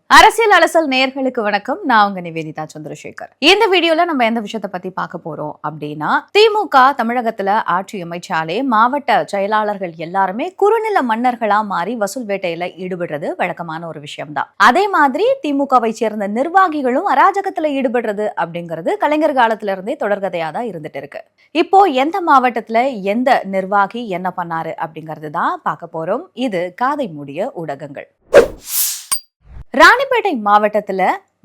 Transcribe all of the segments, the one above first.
அரசியல் அலசல் நேயர்களுக்கு வணக்கம். நான் உங்க நிவேதிதா சந்திரசேகர். இந்த வீடியோல நம்ம எந்த விஷயத்தை பத்தி பார்க்க போறோம் அப்படின்னா, திமுக தமிழகத்துல ஆட்சி அமைச்சாலே மாவட்ட செயலாளர்கள் எல்லாருமே குறுநில மன்னர்களா மாறி வசூல் வேட்டையில ஈடுபடுறது வழக்கமான ஒரு விஷயம் தான். அதே மாதிரி திமுகவை சேர்ந்த நிர்வாகிகளும் அராஜகத்துல ஈடுபடுறது அப்படிங்கிறது கலைஞர் காலத்துல இருந்தே தொடர்கதையா தான் இருந்துட்டு இருக்கு. இப்போ எந்த மாவட்டத்துல எந்த நிர்வாகி என்ன பண்ணாரு அப்படிங்கிறது தான் பார்க்க போறோம். இது காதை மூடிய ஊடகங்கள். ராணிப்பேட்டை மாவட்டத்துல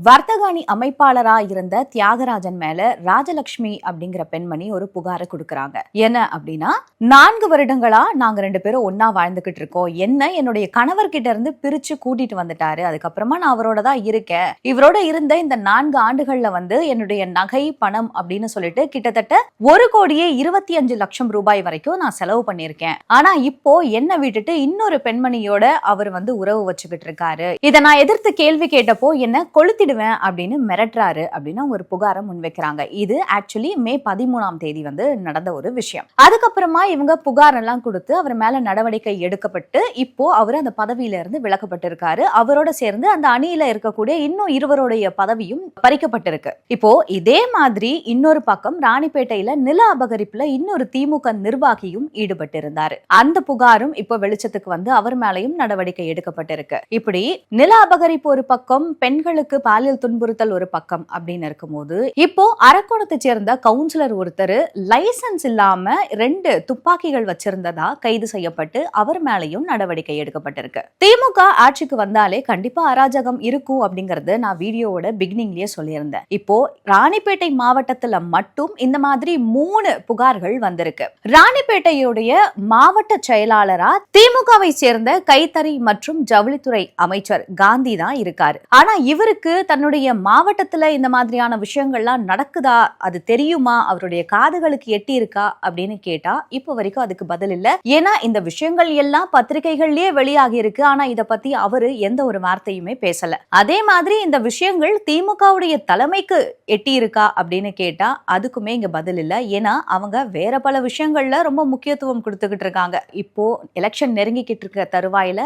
வர்த்தகாணி அமைப்பாளரா இருந்த தியாகராஜன் மேல ராஜலட்சுமி அப்படிங்கிற பெண்மணி ஒரு புகாரை கொடுக்கறாங்க. என்ன அப்படின்னா, 4 வருடங்களா நாங்க 2 பேரும் ஒன்னா வாழ்ந்துகிட்டு இருக்கோம். என்னுடைய கணவர்கிட்ட இருந்து பிரிச்சு கூட்டிட்டு வந்துட்டாரு. அதுக்கப்புறமா நான் அவரோட தான் இருக்கேன். இவரோட இருந்த இந்த 4 ஆண்டுகள்ல என்னுடைய நகை பணம் அப்படின்னு சொல்லிட்டு கிட்டத்தட்ட 1,25,00,000 ரூபாய் வரைக்கும் நான் செலவு பண்ணியிருக்கேன். ஆனா இப்போ என்ன விட்டுட்டு இன்னொரு பெண்மணியோட அவர் உறவு வச்சுக்கிட்டு இருக்காரு. இதை நான் எதிர்த்து கேள்வி கேட்டப்போ என்ன கொளுத்திடுவேன் அப்படின்னு மிரட்டுறாரு அப்படின்னு ஒரு புகாரை முன்வைக்கிறாங்க. இது ஆக்சுவலி மே 13ஆம் தேதி நடந்த ஒரு விஷயம். அதுக்கப்புறமா இவங்க புகார் எல்லாம் கொடுத்து அவர் மேல நடவடிக்கை எடுக்கப்பட்டு இப்போ அவர் அந்த பதவியில இருந்து விலக்கப்பட்டிருக்காரு. அவரோட சேர்ந்து அந்த அணியில இருக்கக்கூடிய இன்னும் 2 பதவியும் பறிக்கப்பட்டிருக்கு. இப்போ இதே மாதிரி இன்னொரு பக்கம் ராணிப்பேட்டையில நில அபகரிப்புல இன்னொரு திமுக நிர்வாகியும் ஈடுபட்டு இருந்தாரு. அந்த புகாரும் இப்போ வெளிச்சத்துக்கு அவர் மேலையும் நடவடிக்கை எடுக்கப்பட்டிருக்கு. இப்படி நில அபகரிப்பு ஒரு பக்கம், பெண்களுக்கு பாலியல் துன்புறுத்தல் ஒரு பக்கம் அப்படின்னு இருக்கும்போது, இப்போ அரக்கோணத்தை சேர்ந்த கவுன்சிலர் ஒருத்தர் லைசன்ஸ் இல்லாம 2 துப்பாக்கிகள் வச்சிருந்ததா கைது செய்யப்பட்டு அவர் மேலையும் நடவடிக்கை எடுக்கப்பட்டிருக்கு. திமுக ஆட்சிக்கு வந்தாலே கண்டிப்பா அராஜகம் இருக்கும் அப்படிங்கறது நான் வீடியோவோட பிகினிங்லயே சொல்லியிருந்தேன். இப்போ ராணிப்பேட்டை மாவட்டத்துல மட்டும் இந்த மாதிரி 3 புகார்கள் வந்திருக்கு. ராணிப்பேட்டையுடைய மாவட்ட செயலாளரா திமுகவை சேர்ந்த கைத்தறி மற்றும் ஜவுளித்துறை அமைச்சர் காந்தி தான் இருக்காரு. ஆனா இவருக்கு தன்னுடைய மாவட்டத்துல இந்த மாதிரியான விஷயங்கள்லாம் நடக்குதா, அது தெரியுமா, அவருடைய காதுகளுக்கு எட்டி இருக்கா அப்படின்னு கேட்டா இப்ப வரைக்கும் அதுக்கு பதில் இல்ல. ஏன்னா இந்த விஷயங்கள் எல்லாம் பத்திரிகைகள்லயே வெளியாகி இருக்கு. ஆனா இத பத்தி அவரு எந்த ஒரு வார்த்தையுமே பேசல. அதே மாதிரி இந்த விஷயங்கள் திமுகவுடைய தலைமைக்கு எட்டி இருக்கா அப்படின்னு கேட்டா அதுக்குமே இங்க பதில் இல்ல. ஏன்னா அவங்க வேற பல விஷயங்கள்ல ரொம்ப முக்கியத்துவம் கொடுத்துக்கிட்டு இருக்காங்க. இப்போ எலெக்ஷன் நெருங்கிக்கிட்டு இருக்க தருவாயில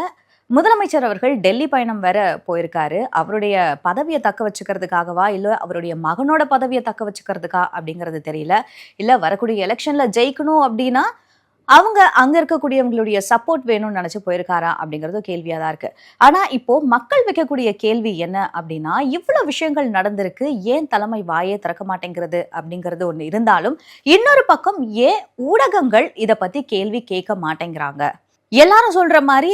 முதலமைச்சர் அவர்கள் டெல்லி பயணம் வேற போயிருக்காரு. அவருடைய பதவியை தக்க வச்சுக்கிறதுக்காகவா இல்ல அவருடைய மகனோட பதவியை தக்க வச்சுக்கிறதுக்கா அப்படிங்கிறது தெரியல. இல்ல வரக்கூடிய எலெக்ஷன்ல ஜெயிக்கணும் அப்படின்னா அவங்க அங்க இருக்கக்கூடியவங்களுடைய சப்போர்ட் வேணும்னு நினைச்சு போயிருக்காரா அப்படிங்கறது கேள்வியா தான் இருக்கு. ஆனா இப்போ மக்கள் வைக்கக்கூடிய கேள்வி என்ன அப்படின்னா, இவ்வளவு விஷயங்கள் நடந்திருக்கு, ஏன் தலைமை வாயே திறக்க மாட்டேங்கிறது அப்படிங்கிறது ஒண்ணு இருந்தாலும், இன்னொரு பக்கம் ஏன் ஊடகங்கள் இத பத்தி கேள்வி கேட்க மாட்டேங்கிறாங்க? எல்லாரும் சொல்ற மாதிரி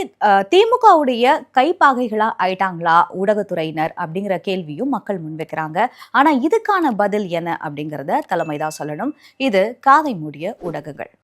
திமுகவுடைய கைப்பாகைகளா ஆயிட்டாங்களா ஊடகத்துறையினர் அப்படிங்கிற கேள்வியும் மக்கள் முன்வைக்கிறாங்க. ஆனா இதுக்கான பதில் என்ன அப்படிங்கறத தலைமைதான் சொல்லணும். இது காதை மூடிய ஊடகங்கள்.